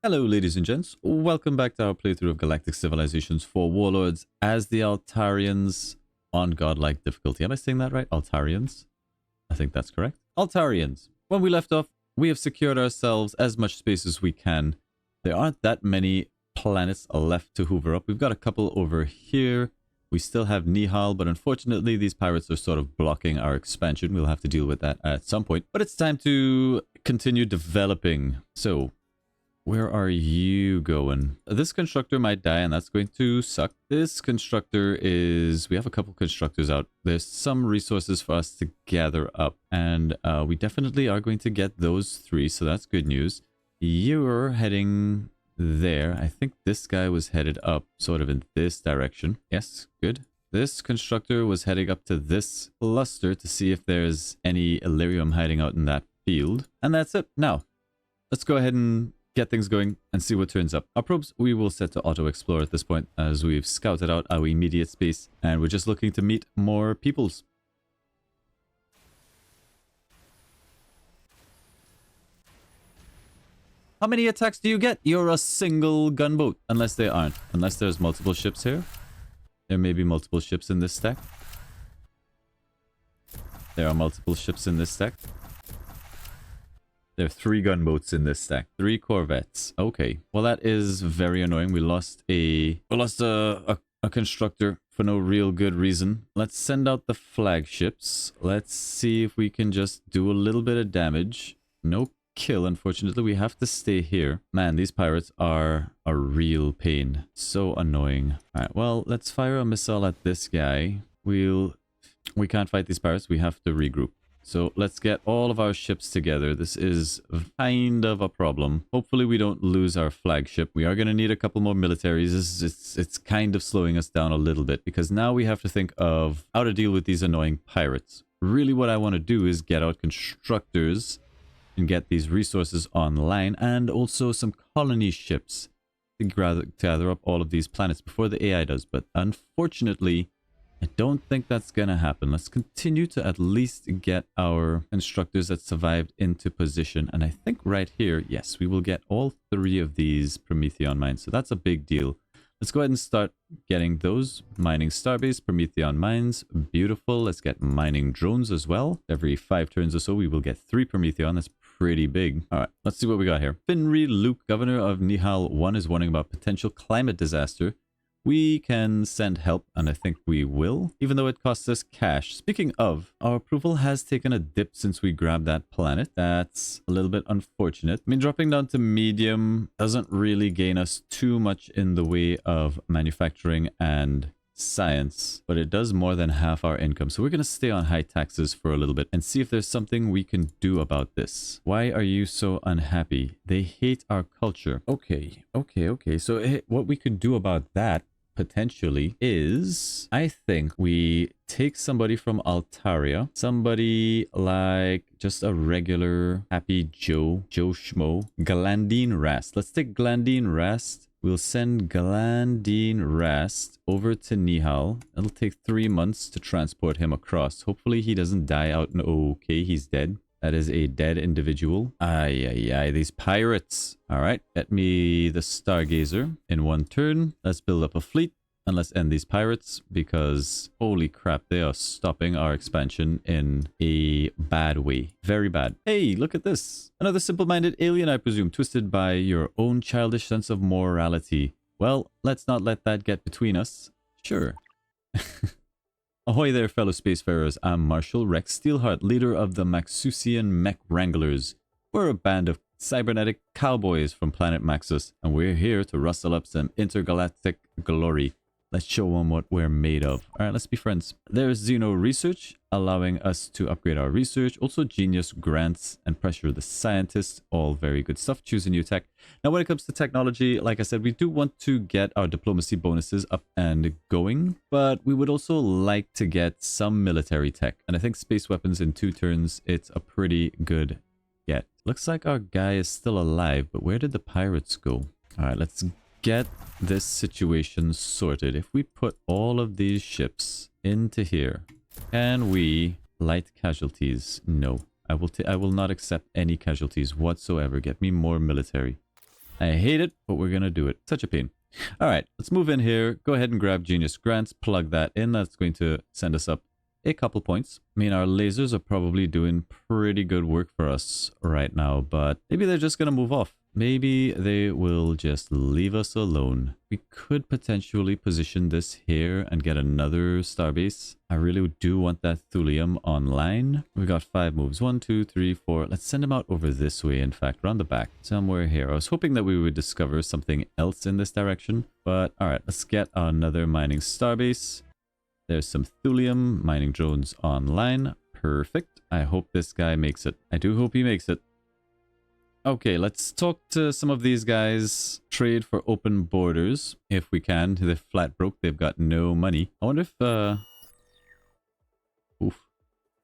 Hello ladies and gents, welcome back to our playthrough of Galactic Civilizations for Warlords as the Altarians on Godlike difficulty. Am I saying that right? Altarians? I think that's correct. Altarians. When we left off, we have secured ourselves as much space as we can. There aren't that many planets left to hoover up. We've got a couple over here. We still have Nihal, but unfortunately these pirates are sort of blocking our expansion. We'll have to deal with that at some point. But it's time to continue developing. So, where are you going? This constructor might die, and that's going to suck. This constructor is... We have a couple constructors out. There's some resources for us to gather up, and we definitely are going to get those three, so that's good news. You're heading there. I think this guy was headed up, sort of in this direction. Yes, good. This constructor was heading up to this cluster to see if there's any Illyrium hiding out in that field. And that's it. Now, let's go ahead and get things going and see what turns up. Our probes we will set to auto-explore at this point as we've scouted out our immediate space and we're just looking to meet more peoples. How many attacks do you get? You're a single gunboat. Unless they aren't. Unless there's multiple ships here. There may be multiple ships in this stack. There are multiple ships in this stack. There are 3 gunboats in this stack. 3 corvettes. Okay. Well, that is very annoying. We lost a constructor for no real good reason. Let's send out the flagships. Let's see if we can just do a little bit of damage. No kill, unfortunately. We have to stay here. Man, these pirates are a real pain. So annoying. All right. Well, let's fire a missile at this guy. We can't fight these pirates. We have to regroup. So let's get all of our ships together. This is kind of a problem. Hopefully we don't lose our flagship. We are going to need a couple more militaries. It's kind of slowing us down a little bit because now we have to think of how to deal with these annoying pirates. Really what I want to do is get out constructors and get these resources online and also some colony ships to gather up all of these planets before the AI does. But unfortunately, I don't think that's gonna happen. Let's continue to at least get our constructors that survived into position. And I think right here, yes, we will get all 3 of these Promethean mines. So that's a big deal. Let's go ahead and start getting those. Mining starbase, Promethean mines. Beautiful. Let's get mining drones as well. Every 5 turns or so, we will get 3 Promethean. That's pretty big. All right, let's see what we got here. Finri Luke, governor of Nihal 1, is warning about potential climate disaster. We can send help, and I think we will, even though it costs us cash. Speaking of, our approval has taken a dip since we grabbed that planet. That's a little bit unfortunate. I mean, dropping down to medium doesn't really gain us too much in the way of manufacturing and science, but it does more than half our income. So we're going to stay on high taxes for a little bit and see if there's something we can do about this. Why are you so unhappy? They hate our culture. Okay. So what we could do about that potentially is, I think we take somebody from Altaria, somebody like just a regular Happy Joe Schmo, Glandine Rast. Let's take Glandine Rast. We'll send Glandine Rast over to Nihal. It'll take 3 months to transport him across. Hopefully he doesn't die out. Okay, he's dead. That is a dead individual. Ay, these pirates. All right, get me the Stargazer in 1 turn. Let's build up a fleet and let's end these pirates because holy crap, they are stopping our expansion in a bad way. Very bad. Hey, look at this. Another simple-minded alien, I presume, twisted by your own childish sense of morality. Well, let's not let that get between us. Sure. Ahoy there, fellow spacefarers. I'm Marshal Rex Steelheart, leader of the Maxusian Mech Wranglers. We're a band of cybernetic cowboys from planet Maxus, and we're here to rustle up some intergalactic glory. Let's show them what we're made of. All right, let's be friends. There's Xeno Research, allowing us to upgrade our research. Also Genius Grants and Pressure the Scientists. All very good stuff. Choose a new tech. Now, when it comes to technology, like I said, we do want to get our diplomacy bonuses up and going, but we would also like to get some military tech. And I think space weapons in 2 turns, it's a pretty good get. Looks like our guy is still alive, but where did the pirates go? All right, let's get this situation sorted. If we put all of these ships into here, can we light casualties? No. I will not accept any casualties whatsoever. Get me more military. I hate it, but we're gonna do it. Such a pain. All right, let's move in here. Go ahead and grab Genius Grants, plug that in. That's going to send us up a couple points. I mean, our lasers are probably doing pretty good work for us right now, but maybe they're just gonna move off. Maybe they will just leave us alone. We could potentially position this here and get another starbase. I really do want that thulium online. We got 5 moves. 1, 2, 3, 4. Let's send them out over this way, in fact, around the back. Somewhere here. I was hoping that we would discover something else in this direction. But alright, let's get another mining starbase. There's some thulium mining drones online. Perfect. I hope this guy makes it. I do hope he makes it. Okay, let's talk to some of these guys. Trade for open borders, if we can. They're flat broke. They've got no money. I wonder if... Oof.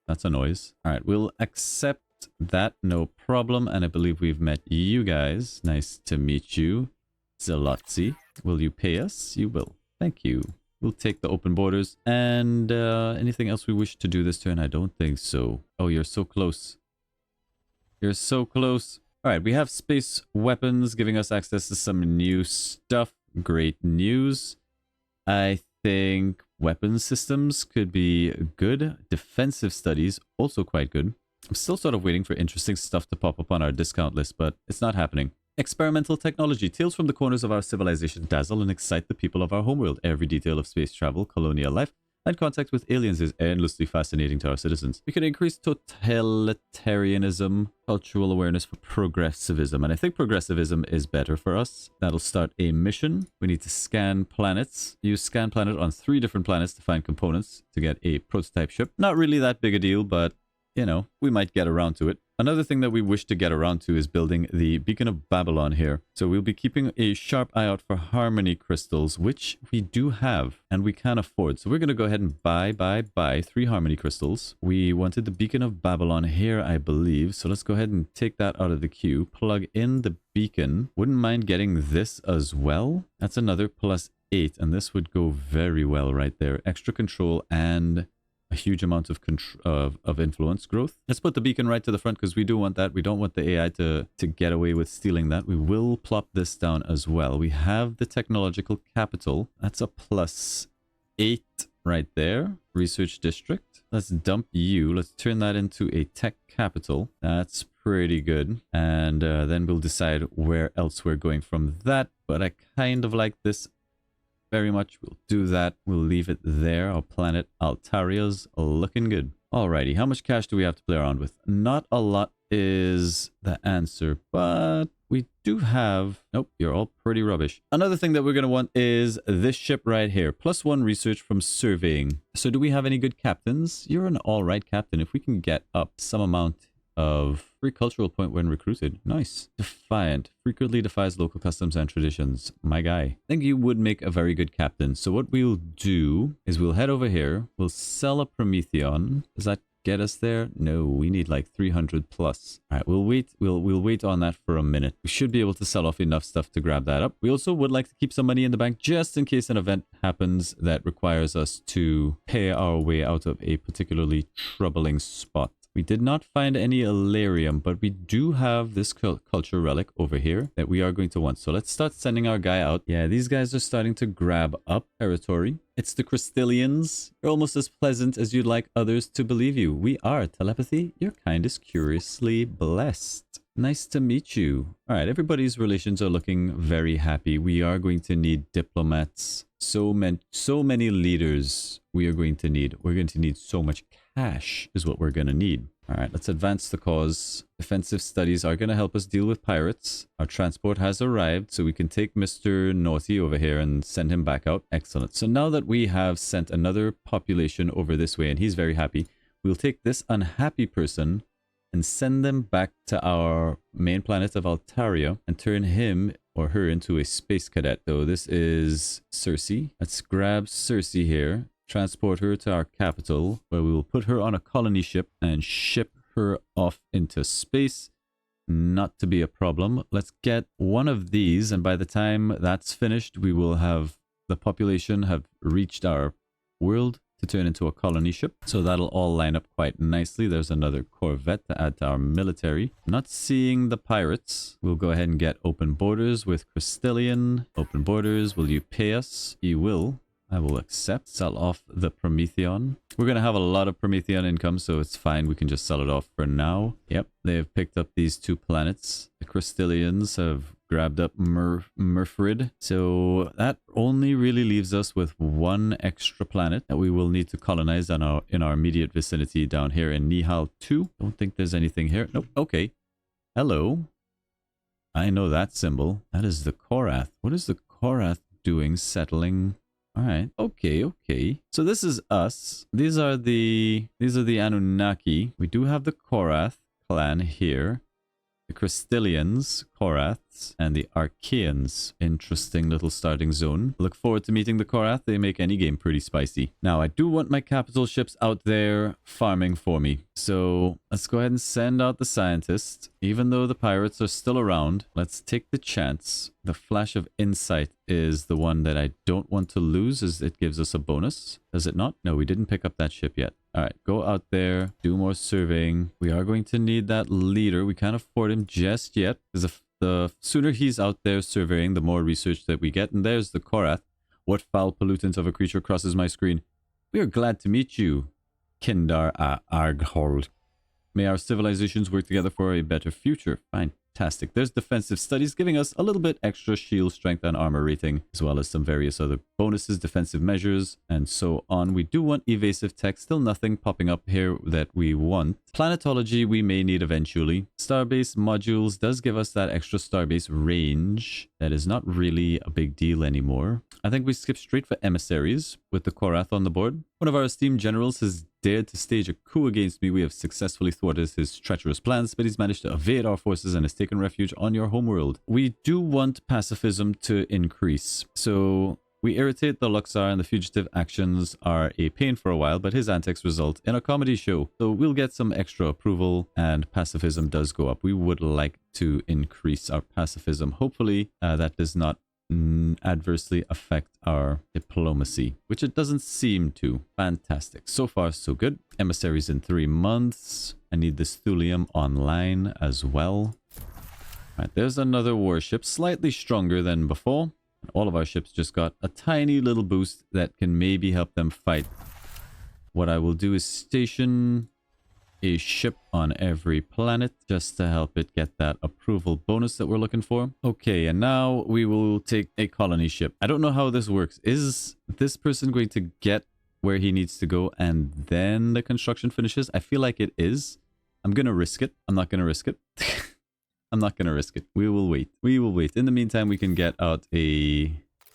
That's a noise. Alright, we'll accept that. No problem. And I believe we've met you guys. Nice to meet you. Zelotzi. Will you pay us? You will. Thank you. We'll take the open borders. And anything else we wish to do this turn? I don't think so. Oh, you're so close. You're so close. Alright, we have space weapons giving us access to some new stuff. Great news. I think weapon systems could be good. Defensive studies, also quite good. I'm still sort of waiting for interesting stuff to pop up on our discount list, but it's not happening. Experimental technology. Tales from the corners of our civilization dazzle and excite the people of our homeworld. Every detail of space travel, colonial life, and contact with aliens is endlessly fascinating to our citizens. We can increase totalitarianism, cultural awareness for progressivism, and I think progressivism is better for us. That'll start a mission. We need to scan planets. Use scan planet on 3 different planets to find components to get a prototype ship. Not really that big a deal, but, you know, we might get around to it. Another thing that we wish to get around to is building the Beacon of Babylon here. So we'll be keeping a sharp eye out for harmony crystals, which we do have and we can afford. So we're going to go ahead and buy 3 harmony crystals. We wanted the Beacon of Babylon here, I believe. So let's go ahead and take that out of the queue. Plug in the beacon. Wouldn't mind getting this as well. That's another +8, and this would go very well right there. Extra control and a huge amount of influence growth. Let's put the beacon right to the front because we do want that. We don't want the AI to get away with stealing that. We will plop this down as well. We have the technological capital. That's a +8 right there. Research district. Let's dump you. Let's turn that into a tech capital. That's pretty good. And then we'll decide where else we're going from that. But I kind of like this very much. We'll do that. We'll leave it there. Our planet Altaria's looking good. Alrighty, how much cash do we have to play around with? Not a lot is the answer, but we do have... Nope, you're all pretty rubbish. Another thing that we're going to want is this ship right here. +1 research from surveying. So do we have any good captains? You're an alright captain. If we can get up some amount of free cultural point when recruited. Nice. Defiant. Frequently defies local customs and traditions. My guy. I think you would make a very good captain. So what we'll do is we'll head over here. We'll sell a Prometheon. Does that get us there? No, we need like 300 plus. All right, we'll wait. We'll wait on that for a minute. We should be able to sell off enough stuff to grab that up. We also would like to keep some money in the bank just in case an event happens that requires us to pay our way out of a particularly troubling spot. We did not find any Alarium, but we do have this culture relic over here that we are going to want. So let's start sending our guy out. Yeah, these guys are starting to grab up territory. It's the Crystallians. You're almost as pleasant as you'd like others to believe you. We are. Telepathy? Your kind is curiously blessed. Nice to meet you. All right, everybody's relations are looking very happy. We are going to need diplomats. So many leaders we are going to need. We're going to need so much cash is what we're going to need. All right, let's advance the cause. Defensive studies are going to help us deal with pirates. Our transport has arrived, so we can take Mr. Naughty over here and send him back out. Excellent. So now that we have sent another population over this way, and he's very happy, we'll take this unhappy person and send them back to our main planet of Altaria and turn him or her into a space cadet. So this is Cersei. Let's grab Cersei here. Transport her to our capital, where we will put her on a colony ship and ship her off into space. Not to be a problem. Let's get one of these, and by the time that's finished, we will have the population have reached our world to turn into a colony ship. So that'll all line up quite nicely. There's another corvette to add to our military. Not seeing the pirates. We'll go ahead and get open borders with Crystallian. Open borders. Will you pay us? You will. I will accept. Sell off the Prometheon. We're going to have a lot of Prometheon income, so it's fine. We can just sell it off for now. Yep, they've picked up these 2 planets. The Crystallians have grabbed up Murfrid. So that only really leaves us with 1 extra planet that we will need to colonize in our immediate vicinity down here in Nihal 2. Don't think there's anything here. Nope. Okay. Hello. I know that symbol. That is the Korath. What is the Korath doing settling? All right. Okay. So this is us. These are the Anunnaki. We do have the Korath clan here. The Crystallians, Koraths, and the Archaeans. Interesting little starting zone. Look forward to meeting the Korath. They make any game pretty spicy. Now, I do want my capital ships out there farming for me. So let's go ahead and send out the scientists. Even though the pirates are still around, let's take the chance. The Flash of Insight is the one that I don't want to lose, as it gives us a bonus. Does it not? No, we didn't pick up that ship yet. All right, go out there, do more surveying. We are going to need that leader. We can't afford him just yet, because the sooner he's out there surveying, the more research that we get. And there's the Korath. What foul pollutant of a creature crosses my screen? We are glad to meet you, Kindar Arghold. May our civilizations work together for a better future. Fantastic. There's defensive studies giving us a little bit extra shield strength and armor rating, as well as some various other bonuses, defensive measures, and so on. We do want evasive tech. Still nothing popping up here that we want. Planetology we may need eventually. Starbase modules does give us that extra starbase range. That is not really a big deal anymore. I think we skip straight for emissaries with the Korath on the board. One of our esteemed generals has dared to stage a coup against me. We have successfully thwarted his treacherous plans, but he's managed to evade our forces and has taken refuge on your homeworld. We do want pacifism to increase. So we irritate the Luxar, and the fugitive actions are a pain for a while, but his antics result in a comedy show. So we'll get some extra approval, and pacifism does go up. We would like to increase our pacifism. Hopefully that does not adversely affect our diplomacy, which it doesn't seem to. Fantastic. So far, so good. Emissaries in 3 months. I need this thulium online as well. All right, there's another warship, slightly stronger than before. All of our ships just got a tiny little boost that can maybe help them fight. What I will do is station a ship on every planet just to help it get that approval bonus that we're looking for. Okay, and now we will take a colony ship. I don't know how this works. Is this person going to get where he needs to go and then the construction finishes? I feel like it is. I'm going to risk it. I'm not going to risk it. I'm not going to risk it. We will wait. We will wait. In the meantime, we can get out a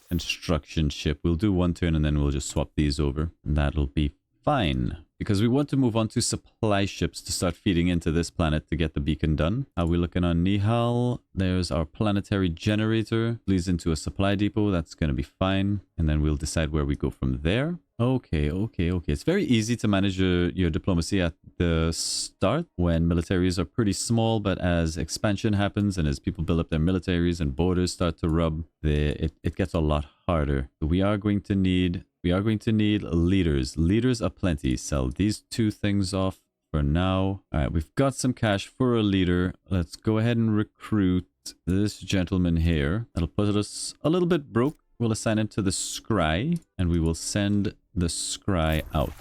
construction ship. We'll do 1 turn and then we'll just swap these over. And that'll be fine. Because we want to move on to supply ships to start feeding into this planet to get the beacon done. How are we looking on Nihal? There's our planetary generator. Leads into a supply depot. That's going to be fine. And then we'll decide where we go from there. Okay. It's very easy to manage your diplomacy at the start when militaries are pretty small, but as expansion happens and as people build up their militaries and borders start to rub, it gets a lot harder. So we are going to need leaders. Leaders aplenty. Sell these 2 things off for now. All right, we've got some cash for a leader. Let's go ahead and recruit this gentleman here. That'll put us a little bit broke. We'll assign him to the scry, and we will send the scry out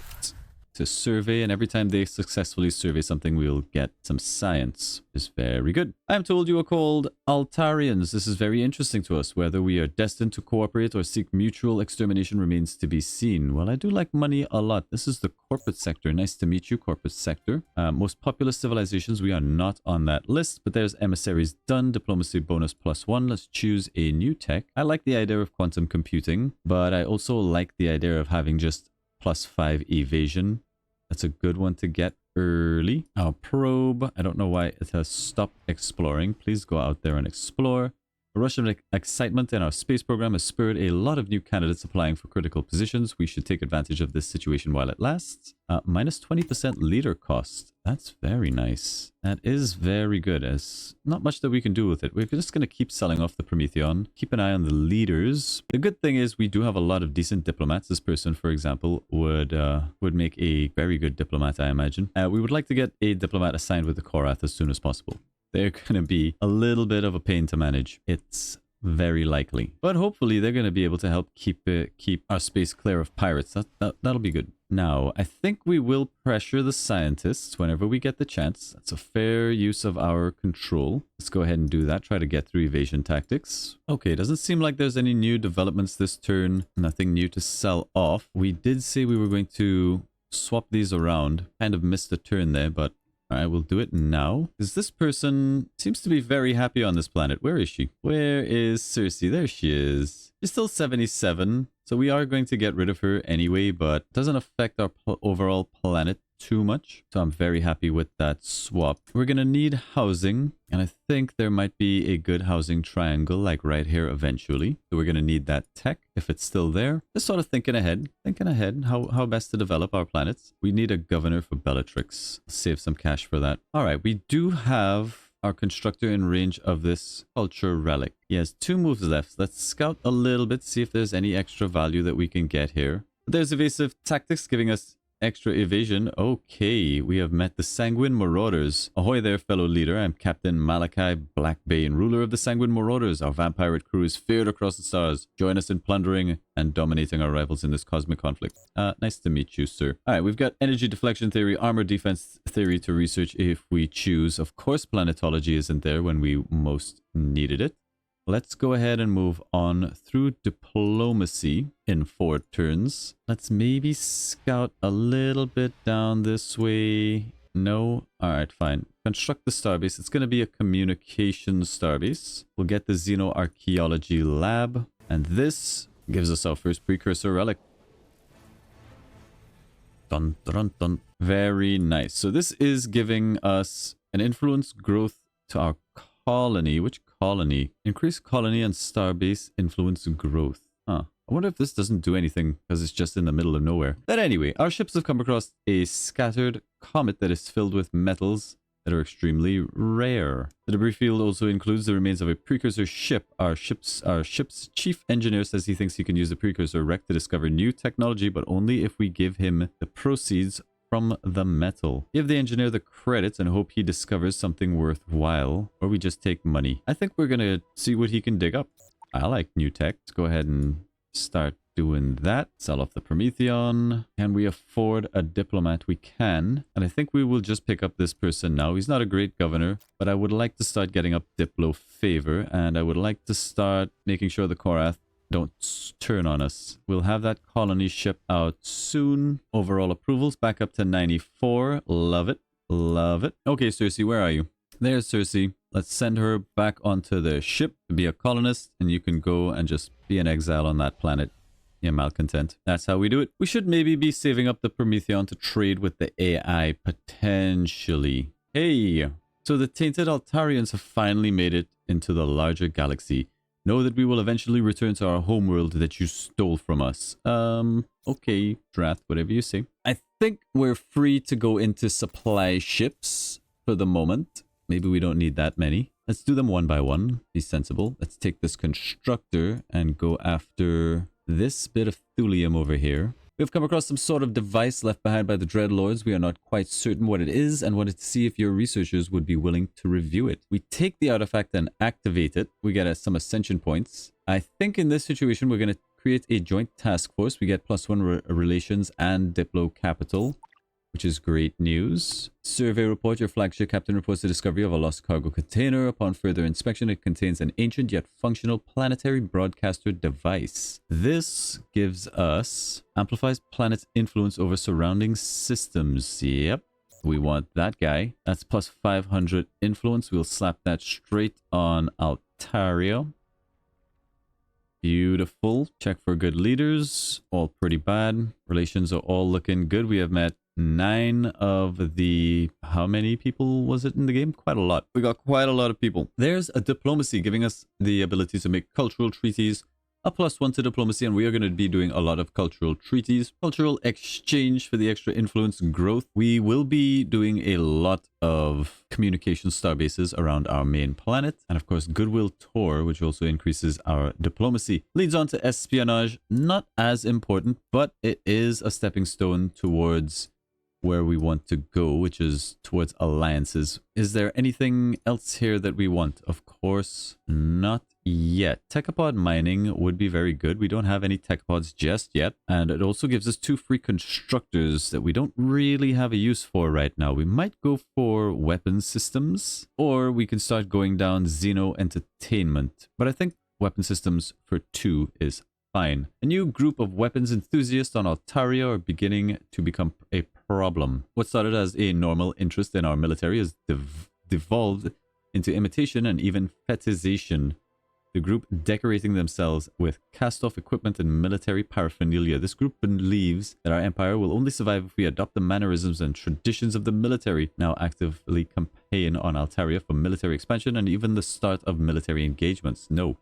to survey, and every time they successfully survey something, we'll get some science. It's very good. I'm told you are called Altarians. This is very interesting to us. Whether we are destined to cooperate or seek mutual extermination remains to be seen. Well, I do like money a lot. This is the corporate sector. Nice to meet you, corporate sector. Most populous civilizations, we are not on that list, but there's emissaries done. Diplomacy bonus +1. Let's choose a new tech. I like the idea of quantum computing, but I also like the idea of having just +5 evasion. That's a good one to get early. Our probe, I don't know why it has stopped exploring. Please go out there and explore. A rush of excitement in our space program has spurred a lot of new candidates applying for critical positions. We should take advantage of this situation while it lasts. Minus 20% leader cost. That's very nice. That is very good. As not much that we can do with it. We're just going to keep selling off the Prometheon. Keep an eye on the leaders. The good thing is we do have a lot of decent diplomats. This person, for example, would make a very good diplomat, I imagine. We would like to get a diplomat assigned with the Korath as soon as possible. They're going to be a little bit of a pain to manage. It's very likely. But hopefully they're going to be able to help keep our space clear of pirates. That'll be good. Now, I think we will pressure the scientists whenever we get the chance. That's a fair use of our control. Let's go ahead and do that. Try to get through evasion tactics. Okay, doesn't seem like there's any new developments this turn. Nothing new to sell off. We did say we were going to swap these around. Kind of missed a turn there, but all right, we'll do it now. Because this person seems to be very happy on this planet. Where is she? Where is Cersei? There she is. She's still 77. So we are going to get rid of her anyway, but it doesn't affect our overall planet too much. So I'm very happy with that swap. We're going to need housing. And I think there might be a good housing triangle like right here eventually. So we're going to need that tech if it's still there. Just sort of thinking ahead how best to develop our planets. We need a governor for Bellatrix. Save some cash for that. All right, we do have our constructor in range of this culture relic. He has 2 moves left. Let's scout a little bit, see if there's any extra value that we can get here. There's evasive tactics giving us extra evasion. Okay, we have met the Sanguine Marauders. Ahoy there, fellow leader. I'm Captain Malachi Blackbane, ruler of the Sanguine Marauders. Our vampire crew is feared across the stars. Join us in plundering and dominating our rivals in this cosmic conflict. Nice to meet you, sir. All right, we've got energy deflection theory, armor defense theory to research if we choose. Of course, planetology isn't there when we most needed it. Let's go ahead and move on through diplomacy in 4 turns. Let's maybe scout a little bit down this way. No? Alright, fine. Construct the starbase. It's going to be a communications starbase. We'll get the Xenoarchaeology lab. And this gives us our first precursor relic. Dun, dun, dun. Very nice. So this is giving us an influence growth to our colony. Which colony? Increase colony and starbase influence growth. Huh. I wonder if this doesn't do anything because it's just in the middle of nowhere. But anyway, our ships have come across a scattered comet that is filled with metals that are extremely rare. The debris field also includes the remains of a precursor ship. Our ship's chief engineer says he thinks he can use the precursor wreck to discover new technology, but only if we give him the proceeds from the metal. Give the engineer the credits and hope he discovers something worthwhile, or we just take money. I think we're gonna see what he can dig up. I like new tech. Let's go ahead and start doing that. Sell off the Prometheon. Can we afford a diplomat? We can. And I think we will just pick up this person now. He's not a great governor, but I would like to start getting up Diplo favor, and I would like to start making sure the Korath don't turn on us. We'll have that colony ship out soon. Overall approvals back up to 94. Love it. Love it. Okay, Cersei, where are you? There's Cersei. Let's send her back onto the ship to be a colonist, and you can go and just be an exile on that planet. Yeah, malcontent. That's how we do it. We should maybe be saving up the Prometheon to trade with the AI, potentially. Hey! So the tainted Altarians have finally made it into the larger galaxy. Know that we will eventually return to our homeworld that you stole from us. Okay, Drath, whatever you say. I think we're free to go into supply ships for the moment. Maybe we don't need that many. Let's do them one by one. Be sensible. Let's take this constructor and go after this bit of thulium over here. We've come across some sort of device left behind by the Dreadlords. We are not quite certain what it is and wanted to see if your researchers would be willing to review it. We take the artifact and activate it. We get some ascension points. I think in this situation, we're going to create a joint task force. We get +1 relations and Diplo capital, which is great news. Survey report. Your flagship captain reports the discovery of a lost cargo container. Upon further inspection, it contains an ancient yet functional planetary broadcaster device. This gives us amplifies planet's influence over surrounding systems. Yep. We want that guy. That's +500 influence. We'll slap that straight on Altaria. Beautiful. Check for good leaders. All pretty bad. Relations are all looking good. We have met 9 of the... How many people was it in the game? Quite a lot. We got quite a lot of people. There's a diplomacy giving us the ability to make cultural treaties. A +1 to diplomacy, and we are going to be doing a lot of cultural treaties, cultural exchange for the extra influence and growth. We will be doing a lot of communication star bases around our main planet, and of course goodwill tour, which also increases our diplomacy. Leads on to espionage, not as important, but it is a stepping stone towards where we want to go, which is towards alliances. Is there anything else here that we want? Of course not yet. Techopod mining would be very good. We don't have any techopods just yet, and it also gives us 2 free constructors that we don't really have a use for right now. We might go for weapon systems, or we can start going down Xeno entertainment, but I think weapon systems for 2 is fine. A new group of weapons enthusiasts on Altaria are beginning to become a problem. What started as a normal interest in our military has devolved into imitation and even fetishization. The group decorating themselves with cast-off equipment and military paraphernalia. This group believes that our empire will only survive if we adopt the mannerisms and traditions of the military. Now actively campaign on Altaria for military expansion and even the start of military engagements. No.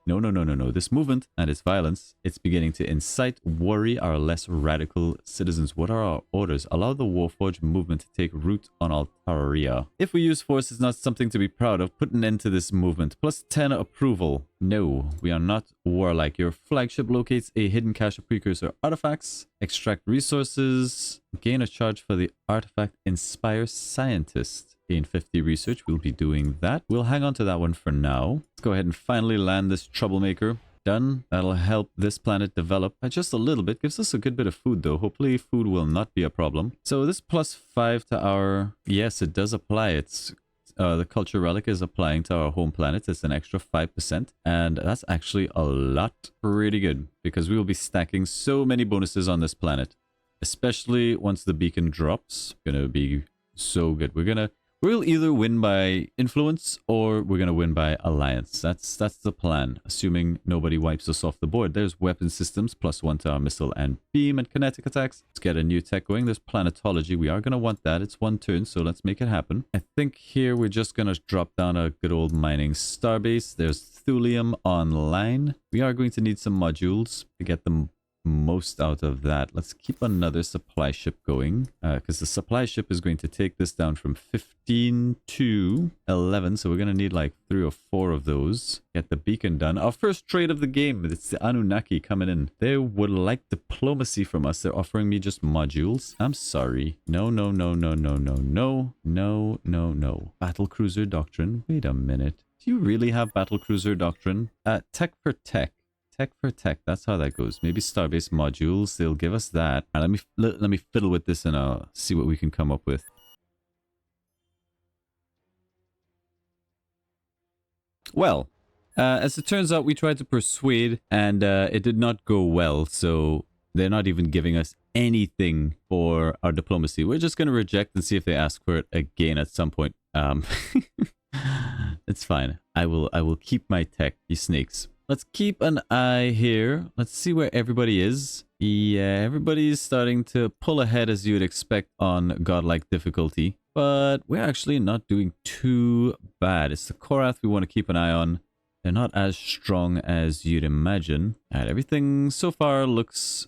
This movement and its violence, it's beginning to incite, worry our less radical citizens. What are our orders? Allow the Warforged movement to take root on Altaria. If we use force, it's not something to be proud of. Put an end to this movement. +10 approval. No, we are not warlike. Your flagship locates a hidden cache of precursor artifacts. Extract resources. Gain a charge for the artifact. Inspire scientist. Gain 50 research. We'll be doing that. We'll hang on to that one for now. Let's go ahead and finally land this troublemaker. Done. That'll help this planet develop by just a little bit. Gives us a good bit of food though. Hopefully food will not be a problem. So this +5 to our... Yes, it does apply. It's... the culture relic is applying to our home planet. It's an extra 5%, and that's actually a lot. Pretty good, because we will be stacking so many bonuses on this planet, especially once the beacon drops. Gonna be so good. We'll either win by influence or we're gonna win by alliance. That's the plan, assuming nobody wipes us off the board. There's weapon systems, +1 to our missile and beam and kinetic attacks. Let's get a new tech going. There's planetology. We are gonna want that. It's 1 turn, so let's make it happen. I think here we're just gonna drop down a good old mining starbase. There's thulium online. We are going to need some modules to get them most out of that. Let's keep another supply ship going, because the supply ship is going to take this down from 15 to 11, so we're going to need like 3 or 4 of those. Get the beacon done. Our first trade of the game. It's the Anunnaki coming in. They would like diplomacy from us. They're offering me just modules. I'm sorry. No. Battle cruiser doctrine. Wait a minute. Do you really have battle cruiser doctrine? Tech for tech. Tech for tech, that's how that goes. Maybe starbase modules, they'll give us that. And let me fiddle with this and see what we can come up with. Well, as it turns out, we tried to persuade and it did not go well. So they're not even giving us anything for our diplomacy. We're just going to reject and see if they ask for it again at some point. It's fine. I will keep my tech, you snakes. Let's keep an eye here. Let's see where everybody is. Yeah, everybody's starting to pull ahead as you would expect on godlike difficulty. But we're actually not doing too bad. It's the Korath we want to keep an eye on. They're not as strong as you'd imagine. And everything so far looks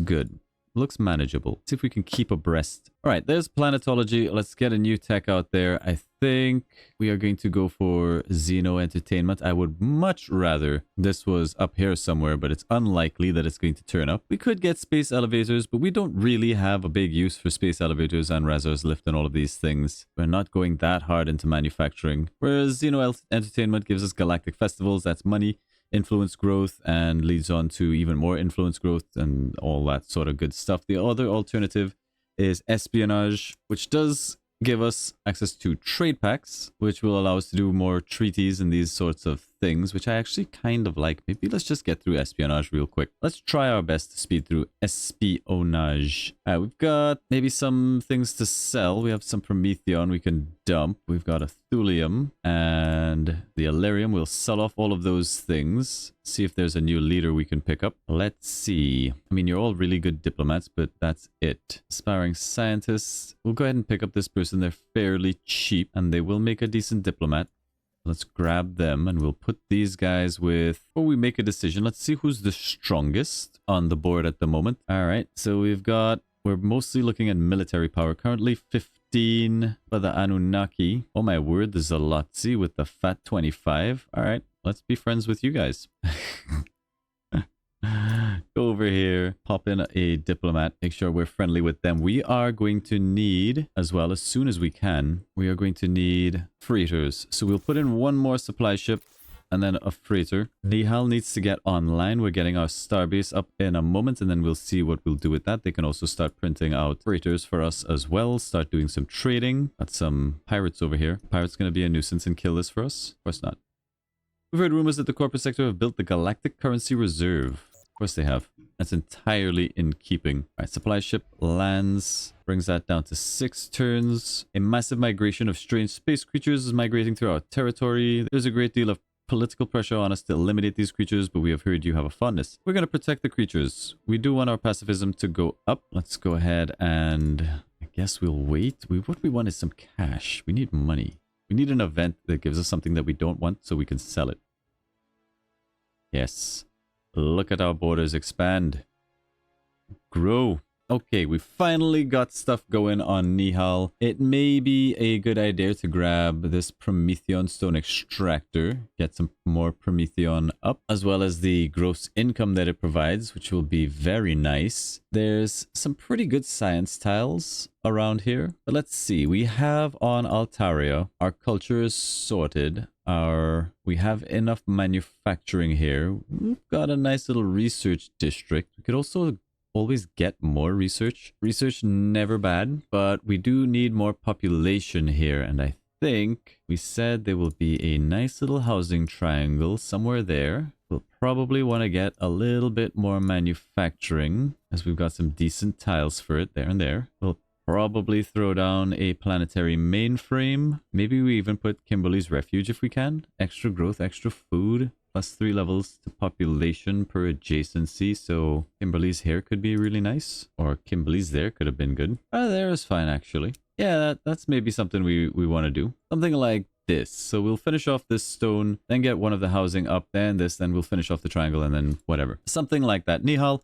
good. Looks manageable. Let's see if we can keep abreast. All right, there's planetology. Let's get a new tech out there. I think we are going to go for Xeno entertainment. I would much rather this was up here somewhere, but it's unlikely that it's going to turn up. We could get space elevators, but we don't really have a big use for space elevators and Razor's Lift and all of these things. We're not going that hard into manufacturing. Whereas Xeno entertainment gives us galactic festivals. That's money. Influence growth and leads on to even more influence growth and all that sort of good stuff. The other alternative is espionage, which does give us access to trade packs, which will allow us to do more treaties and these sorts of things, which I actually kind of like. Maybe let's just get through espionage real quick. Let's try our best to speed through espionage. All right, we've got maybe some things to sell. We have some Prometheon we can dump. We've got a thulium and the Alarium. We'll sell off all of those things. See if there's a new leader we can pick up. Let's see. I mean, you're all really good diplomats, but that's it. Aspiring scientists. We'll go ahead and pick up this person. They're fairly cheap and they will make a decent diplomat. Let's grab them and we'll put these guys with... Before we make a decision, let's see who's the strongest on the board at the moment. All right, so we've got... We're mostly looking at military power. Currently 15 for the Anunnaki. Oh my word, there's a Lotzi with the Fat 25. All right, let's be friends with you guys. Go over here, pop in a diplomat, make sure we're friendly with them. We are going to need, as well, as soon as we can, we are going to need freighters. So we'll put in one more supply ship and then a freighter. Nihal needs to get online. We're getting our starbase up in a moment and then we'll see what we'll do with that. They can also start printing out freighters for us as well. Start doing some trading. Got some pirates over here. Pirates going to be a nuisance and kill this for us? Of course not. We've heard rumors that the corporate sector have built the Galactic Currency Reserve. Of course they have. That's entirely in keeping. All right, supply ship lands. Brings that down to 6 turns. A massive migration of strange space creatures is migrating through our territory. There's a great deal of political pressure on us to eliminate these creatures, but we have heard you have a fondness. We're going to protect the creatures. We do want our pacifism to go up. Let's go ahead and I guess we'll wait. What we want is some cash. We need money. We need an event that gives us something that we don't want so we can sell it. Yes. Look at our borders expand. Grow. Okay, we finally got stuff going on Nihal. It may be a good idea to grab this Prometheon stone extractor, get some more Prometheon up, as well as the gross income that it provides, which will be very nice. There's some pretty good science tiles around here. But let's see, we have on Altaria, our culture is sorted. We have enough manufacturing here. We've got a nice little research district. We could also always get more research. Research never bad, but we do need more population here. And I think we said there will be a nice little housing triangle somewhere there. We'll probably want to get a little bit more manufacturing as we've got some decent tiles for it there and there. We'll probably throw down a planetary mainframe. Maybe we even put Kimberly's Refuge if we can. Extra growth, extra food. Plus 3 levels to population per adjacency. So Kimberly's here could be really nice. Or Kimberly's there could have been good. There is fine actually. Yeah, that's maybe something we want to do. Something like this. So we'll finish off this stone, then get one of the housing up, then this, then we'll finish off the triangle and then whatever. Something like that. Nihal,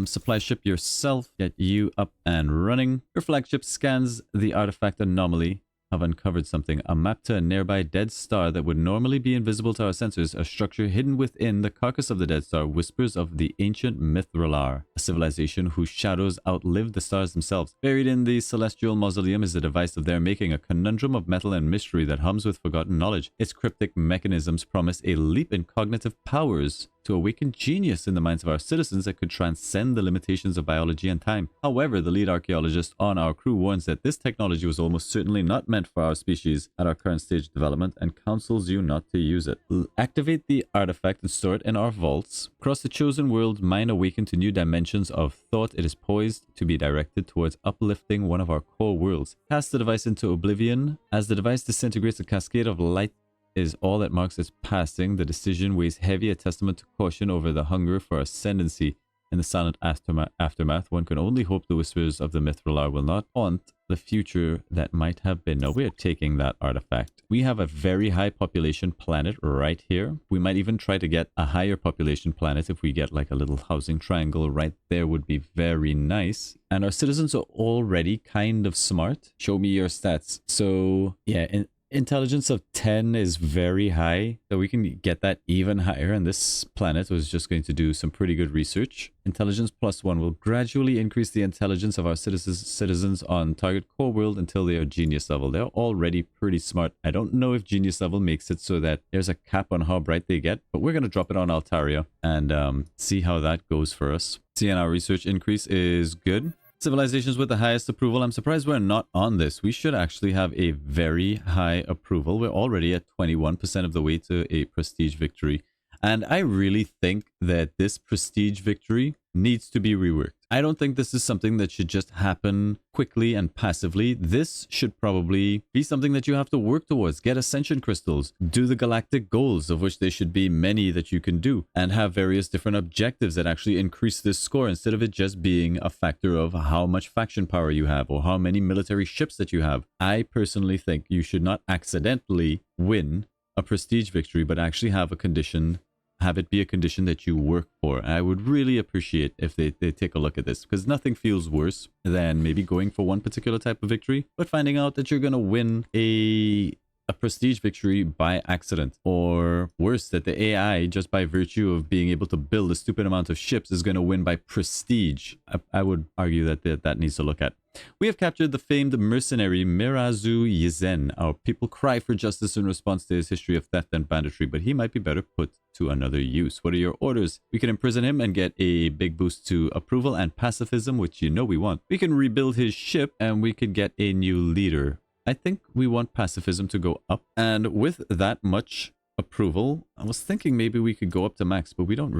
supply ship yourself. Get you up and running. Your flagship scans the artifact anomaly. Have uncovered something. A map to a nearby dead star that would normally be invisible to our sensors. A structure hidden within the carcass of the dead star whispers of the ancient Mithralar, a civilization whose shadows outlived the stars themselves. Buried in the celestial mausoleum is a device of their making, a conundrum of metal and mystery that hums with forgotten knowledge. Its cryptic mechanisms promise a leap in cognitive powers to awaken genius in the minds of our citizens that could transcend the limitations of biology and time. However, the lead archaeologist on our crew warns that this technology was almost certainly not meant for our species at our current stage of development and counsels you not to use it. Activate the artifact and store it in our vaults. Across the chosen world's mind awakened to new dimensions of thought, it is poised to be directed towards uplifting one of our core worlds. Cast the device into oblivion. As the device disintegrates, a cascade of light is all that marks its passing. The decision weighs heavy, a testament to caution over the hunger for ascendancy. In the silent aftermath, one can only hope the whispers of the Mithralar will not haunt the future that might have been. Now, we're taking that artifact. We have a very high population planet right here. We might even try to get a higher population planet if we get like a little housing triangle right there would be very nice. And our citizens are already kind of smart. Show me your stats. So, yeah, intelligence of 10 is very high, so we can get that even higher, and this planet was just going to do some pretty good research. Intelligence +1 will gradually increase the intelligence of our citizens on target core world until they are genius level. They're already pretty smart. I don't know if genius level makes it so that there's a cap on how bright they get, but we're going to drop it on Altaria and see how that goes for us. Seeing our research increase is good. Civilizations with the highest approval. I'm surprised we're not on this. We should actually have a very high approval. We're already at 21% of the way to a prestige victory. And I really think that this prestige victory needs to be reworked. I don't think this is something that should just happen quickly and passively. This should probably be something that you have to work towards. Get ascension crystals, do the galactic goals, of which there should be many that you can do, and have various different objectives that actually increase this score instead of it just being a factor of how much faction power you have or how many military ships that you have. I personally think you should not accidentally win a prestige victory, but actually have it be a condition that you work for. I would really appreciate if they take a look at this, because nothing feels worse than maybe going for one particular type of victory, but finding out that you're going to win a prestige victory by accident, or worse, that the AI, just by virtue of being able to build a stupid amount of ships, is going to win by prestige. I would argue that needs to look at. We have captured the famed mercenary Mirazu Yizen. Our people cry for justice in response to his history of theft and banditry, but he might be better put to another use. What are your orders? We can imprison him and get a big boost to approval and pacifism, which you know we want. We can rebuild his ship, and we can get a new leader. I think we want pacifism to go up, and with that much approval, I was thinking maybe we could go up to max, but we can't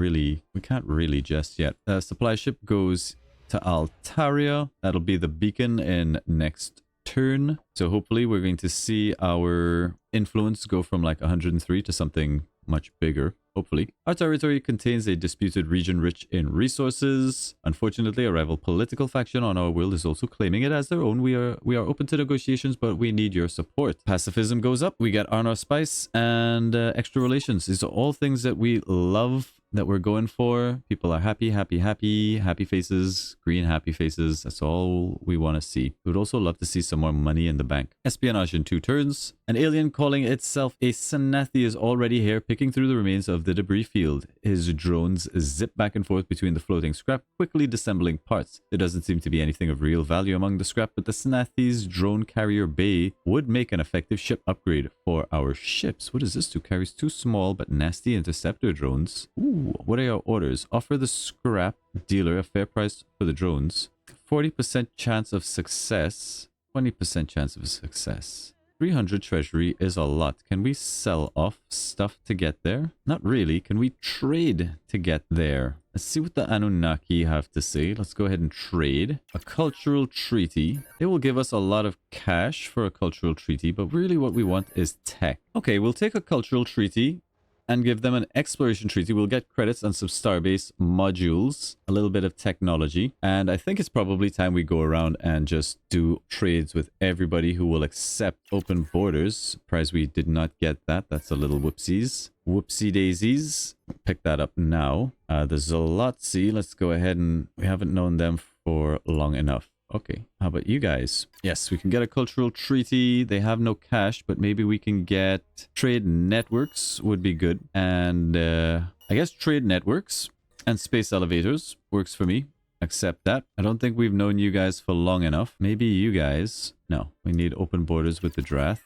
really just yet. Supply ship goes to Altaria. That'll be the beacon in next turn. So hopefully we're going to see our influence go from like 103 to something much bigger. Hopefully. Our territory contains a disputed region rich in resources. Unfortunately, a rival political faction on our world is also claiming it as their own. We are open to negotiations, but we need your support. Pacifism goes up. We get Arnor Spice and extra relations. These are all things that we love, that we're going for. People are happy, happy, happy, happy faces, green happy faces. That's all we want to see. We would also love to see some more money in the bank. Espionage in 2 turns. An alien calling itself a Sanathi is already here, picking through the remains of the debris field. His drones zip back and forth between the floating scrap, quickly disassembling parts. There doesn't seem to be anything of real value among the scrap, but the Sanathi's drone carrier bay would make an effective ship upgrade for our ships. What does this do? Carries 2 small but nasty interceptor drones. Ooh, what are your orders? Offer the scrap dealer a fair price for the drones. 40% chance of success. 20% chance of success. 300 treasury is a lot. Can we sell off stuff to get there? Not really. Can we trade to get there? Let's see what the Anunnaki have to say. Let's go ahead and trade. A cultural treaty. They will give us a lot of cash for a cultural treaty, but really what we want is tech. Okay, we'll take a cultural treaty and give them an exploration treaty. We'll get credits on some starbase modules, a little bit of technology, and I think it's probably time we go around and just do trades with everybody who will accept open borders. Surprised we did not get that. That's a little whoopsies. Whoopsie daisies. Pick that up now. The Zolotzi, let's go ahead and... we haven't known them for long enough. Okay, how about you guys? Yes, we can get a cultural treaty. They have no cash, but maybe we can get trade networks would be good. And I guess trade networks and space elevators works for me. Accept that. I don't think we've known you guys for long enough. Maybe you guys. No, we need open borders with the Drath.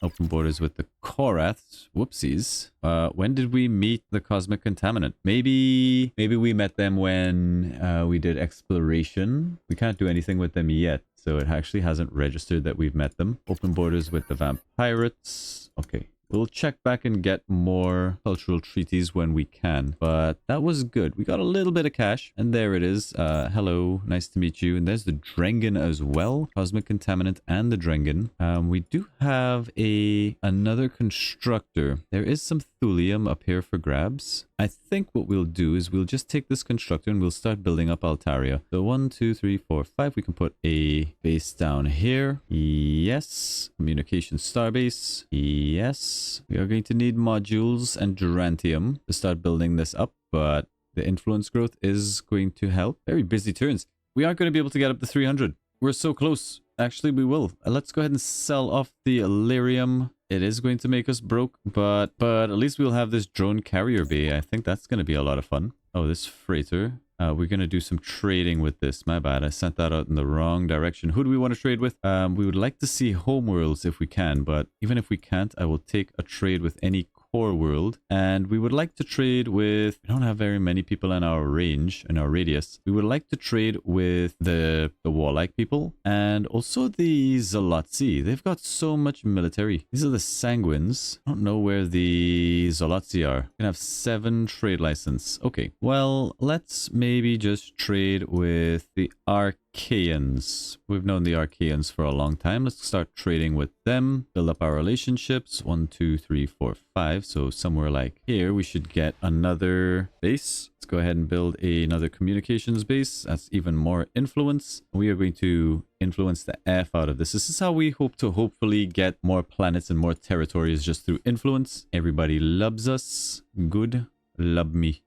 Open borders with the Koraths. Whoopsies. When did we meet the Cosmic Contaminant? Maybe we met them when we did exploration. We can't do anything with them yet, so it actually hasn't registered that we've met them. Open borders with the Vampirates. Okay. We'll check back and get more cultural treaties when we can. But that was good. We got a little bit of cash. And there it is. Hello. Nice to meet you. And there's the Drengen as well. Cosmic Contaminant and the Drengen. We do have another constructor. There is some thulium up here for grabs. I think what we'll do is we'll just take this constructor and we'll start building up Altaria. So 1, 2, 3, 4, 5. We can put a base down here. Yes. Communication starbase. Yes. We are going to need modules and Durantium to start building this up, but the influence growth is going to help. Very busy turns. We aren't going to be able to get up to 300. We're so close. Actually, we will. Let's go ahead and sell off the Illyrium. It is going to make us broke, but at least we'll have this drone carrier bay. I think that's going to be a lot of fun. Oh, this freighter. We're going to do some trading with this. My bad. I sent that out in the wrong direction. Who do we want to trade with? We would like to see homeworlds if we can, but even if we can't, I will take a trade with any core world, and we would like to trade with, we don't have very many people in our range, in our radius. We would like to trade with the warlike people and also the Zolotzi. They've got so much military. These are the Sanguines. I don't know where the Zolotzi are. We can have 7 trade license. Okay, well, let's maybe just trade with the Archaeans. We've known the Archaeans for a long time. Let's start trading with them, build up our relationships. 1, 2, 3, 4, 5. So somewhere like here, we should get another base. Let's go ahead and build another communications base. That's even more influence. We are going to influence the F out of this. This is how we hope to hopefully get more planets and more territories just through influence. Everybody loves us. Good. Love me.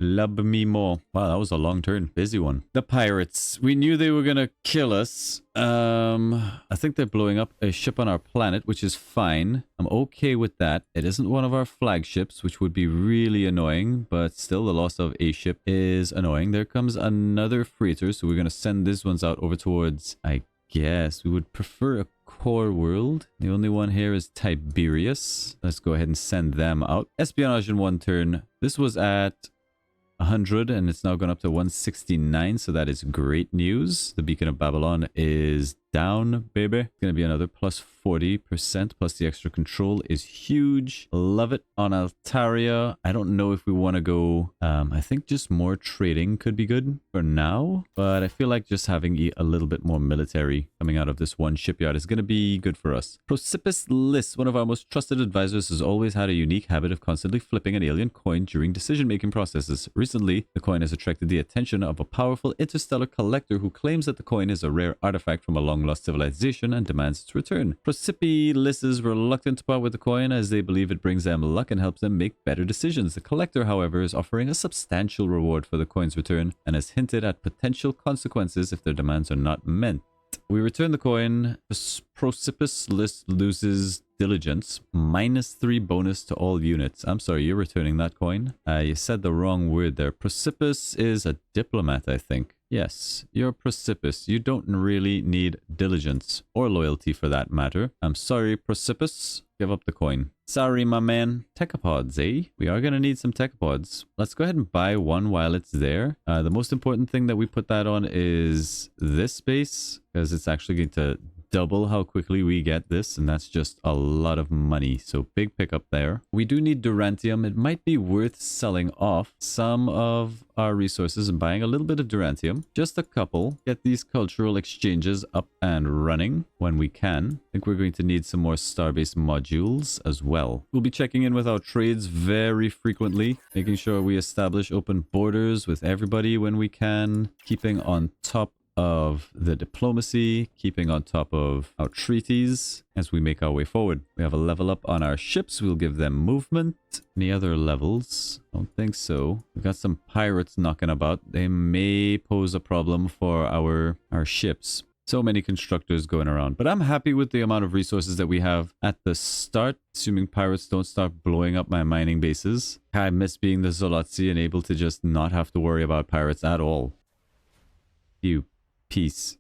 Love me more. Wow, that was a long turn. Busy one. The pirates. We knew they were gonna kill us. I think they're blowing up a ship on our planet, which is fine. I'm okay with that. It isn't one of our flagships, which would be really annoying, but still the loss of a ship is annoying. There comes another freighter, so we're gonna send these ones out over towards, I guess, we would prefer a core world. The only one here is Tiberius. Let's go ahead and send them out. Espionage in 1 turn. This was at 100 and it's now gone up to 169, so that is great news. The Beacon of Babylon is down, baby. It's going to be another plus 40%, plus the extra control is huge. Love it. On Altaria, I don't know if we want to go, I think just more trading could be good for now, but I feel like just having a little bit more military coming out of this one shipyard is going to be good for us. Prosipis Lys, one of our most trusted advisors, has always had a unique habit of constantly flipping an alien coin during decision-making processes. Recently, the coin has attracted the attention of a powerful interstellar collector who claims that the coin is a rare artifact from a long-lost civilization and demands its return. Prosipis Lys is reluctant to part with the coin as they believe it brings them luck and helps them make better decisions. The collector, however, is offering a substantial reward for the coin's return and has hinted at potential consequences if their demands are not met. We return the coin. Prosipis Lys loses diligence. -3 bonus to all units. I'm sorry, you're returning that coin. You said the wrong word there. Prosipis is a diplomat, I think. Yes, you're Prosipis. You don't really need diligence or loyalty for that matter. I'm sorry, Prosipis. Give up the coin. Sorry, my man. Techopods, eh? We are going to need some techopods. Let's go ahead and buy one while it's there. The most important thing that we put that on is this base, because it's actually going to double how quickly we get this, and that's just a lot of money. So big pickup there. We do need Durantium. It might be worth selling off some of our resources and buying a little bit of Durantium. Just a couple. Get these cultural exchanges up and running when we can. I think we're going to need some more Starbase modules as well. We'll be checking in with our trades very frequently, making sure we establish open borders with everybody when we can, keeping on top of the diplomacy, keeping on top of our treaties as we make our way forward. We have a level up on our ships. We'll give them movement. Any other levels? Don't think so. We've got some pirates knocking about. They may pose a problem for our ships. So many constructors going around. But I'm happy with the amount of resources that we have at the start, assuming pirates don't start blowing up my mining bases. I miss being the Zolotzi and able to just not have to worry about pirates at all. Peace.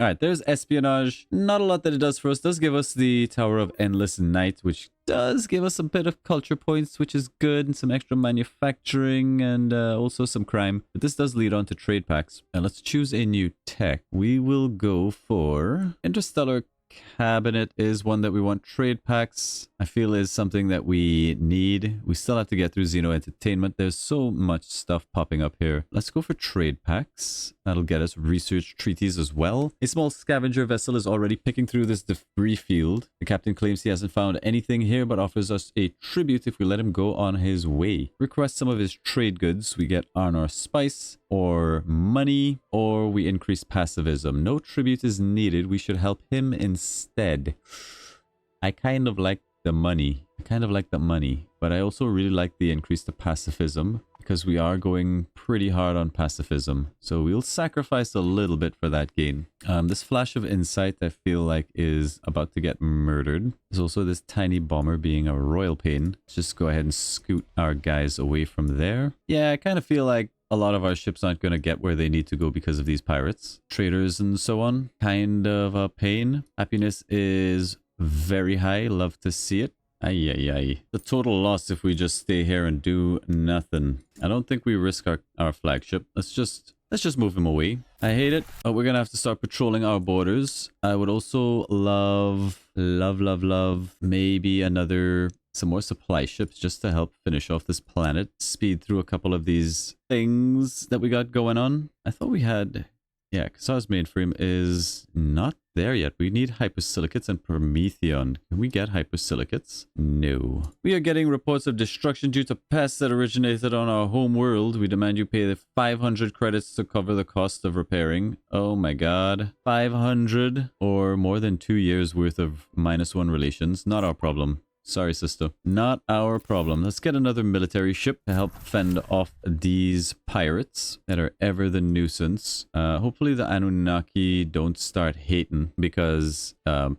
All right, there's espionage. Not a lot that it does for us. Does give us the Tower of Endless Night, which does give us a bit of culture points, which is good, and some extra manufacturing, and also some crime. But this does lead on to trade packs. Now let's choose a new tech. We will go for Interstellar Cabinet is one that we want. Trade packs, I feel, is something that we need. We still have to get through Xeno Entertainment. There's so much stuff popping up here. Let's go for trade packs. That'll get us research treaties as well. A small scavenger vessel is already picking through this debris field. The captain claims he hasn't found anything here, but offers us a tribute if we let him go on his way. Request some of his trade goods. We get Arnor Spice, or money, or we increase passivism. No tribute is needed. We should help him instead. I kind of like the money. But I also really like the increase to pacifism, because we are going pretty hard on pacifism. So we'll sacrifice a little bit for that gain. This flash of insight, I feel like, is about to get murdered. There's also this tiny bomber being a royal pain. Let's just go ahead and scoot our guys away from there. Yeah, I kind of feel like a lot of our ships aren't going to get where they need to go because of these pirates. Traders and so on. Kind of a pain. Happiness is very high. Love to see it. Ay, ay, ay. The total loss if we just stay here and do nothing. I don't think we risk our flagship. Let's just move him away. I hate it. Oh, we're gonna have to start patrolling our borders. I would also love maybe some more supply ships just to help finish off this planet. Speed through a couple of these things that we got going on. I thought we had... Yeah, Kasar's mainframe is not there yet. We need hypersilicates and Prometheon. Can we get hypersilicates? No. We are getting reports of destruction due to pests that originated on our home world. We demand you pay the 500 credits to cover the cost of repairing. Oh my god. 500 or more than 2 years worth of -1 relations. Not our problem. Sorry, sister. Not our problem. Let's get another military ship to help fend off these pirates that are ever the nuisance. Hopefully the Anunnaki don't start hating because our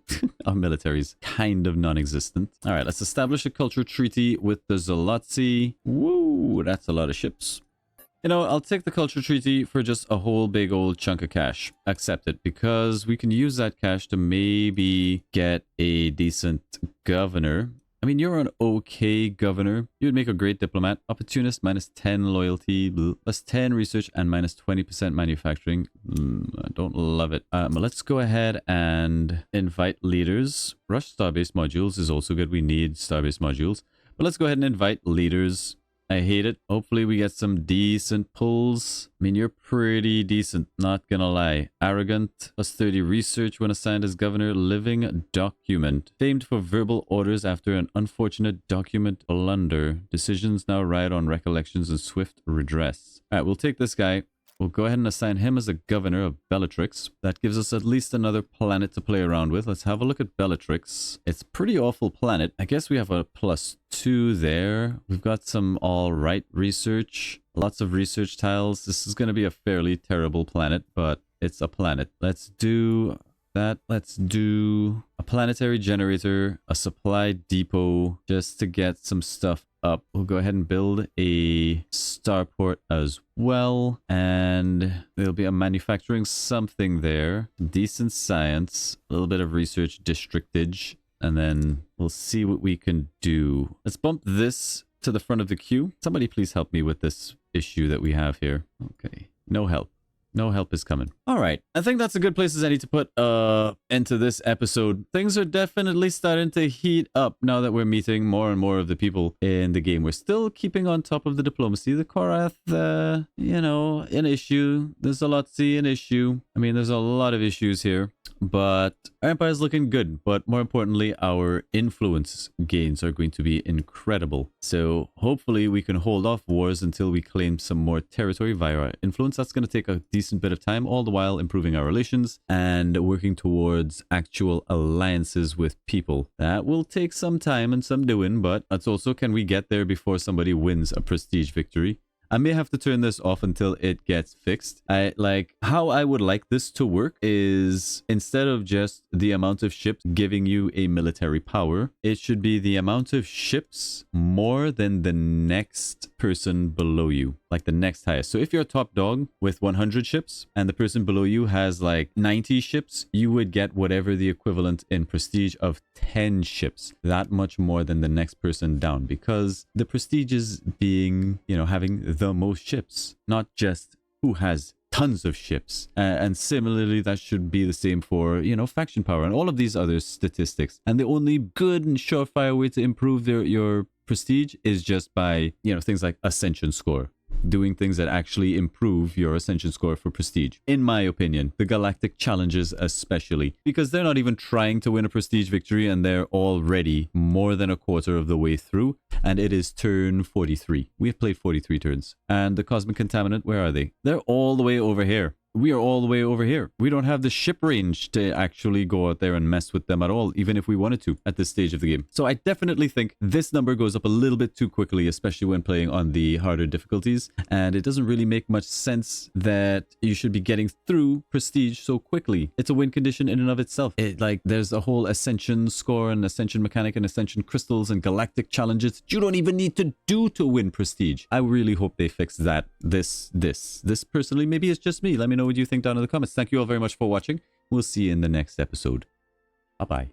military is kind of non-existent. All right, let's establish a culture treaty with the Zolotzi. Woo, that's a lot of ships. You know, I'll take the culture treaty for just a whole big old chunk of cash. Accept it, because we can use that cash to maybe get a decent governor. I mean, you're an okay governor. You would make a great diplomat. Opportunist, -10 loyalty, +10 research, and -20% manufacturing. I don't love it. But let's go ahead and invite leaders. Rush starbase modules is also good. We need starbase modules. But let's go ahead and invite leaders. I hate it. Hopefully we get some decent pulls. I mean, you're pretty decent, not gonna lie. Arrogant, +30 research when assigned as governor. Living document. Famed for verbal orders after an unfortunate document blunder. Decisions now ride on recollections and swift redress. All right, we'll take this guy. We'll go ahead and assign him as a governor of Bellatrix. That gives us at least another planet to play around with. Let's have a look at Bellatrix. It's a pretty awful planet. I guess we have a +2 there. We've got some all right research. Lots of research tiles. This is going to be a fairly terrible planet, but it's a planet. Let's do that. Let's do a planetary generator, a supply depot, just to get some stuff up. We'll go ahead and build a starport as well, and there'll be a manufacturing something there. Decent science, a little bit of research districtage, and then we'll see what we can do. Let's bump this to the front of the queue. Somebody please help me with this issue that we have here. Okay, no help. No help is coming. All right. I think that's a good place as any to put into this episode. Things are definitely starting to heat up now that we're meeting more and more of the people in the game. We're still keeping on top of the diplomacy. The Korath, you know, an issue. There's a lot to see, an issue. I mean, there's a lot of issues here. But our empire is looking good. But more importantly, our influence gains are going to be incredible. So hopefully we can hold off wars until we claim some more territory via our influence. That's going to take a decent bit of time, all the while improving our relations and working towards actual alliances with people. That will take some time and some doing, but that's also, can we get there before somebody wins a prestige victory? I may have to turn this off until it gets fixed. How I would like this to work is, instead of just the amount of ships giving you a military power, it should be the amount of ships more than the next person below you, like the next highest. So if you're a top dog with 100 ships and the person below you has like 90 ships, you would get whatever the equivalent in prestige of 10 ships, that much more than the next person down, because the prestige is being, you know, having the most ships, not just who has tons of ships. And similarly, that should be the same for, you know, faction power and all of these other statistics. And the only good and surefire way to improve your prestige is just by, you know, things like ascension score. Doing things that actually improve your ascension score for prestige. In my opinion, the Galactic Challenges especially, because they're not even trying to win a prestige victory and they're already more than a quarter of the way through, and it is turn 43. We have played 43 turns. And the Cosmic Contaminant, where are they? They're all the way over here. We are all the way over here. We don't have the ship range to actually go out there and mess with them at all, even if we wanted to at this stage of the game. So I definitely think this number goes up a little bit too quickly, especially when playing on the harder difficulties. And it doesn't really make much sense that you should be getting through prestige so quickly. It's a win condition in and of itself. There's a whole ascension score and ascension mechanic and ascension crystals and galactic challenges you don't even need to do to win prestige. I really hope they fix that. This personally, maybe it's just me. Let me know what you think down in the comments. Thank you all very much for watching. We'll see you in the next episode. Bye-bye.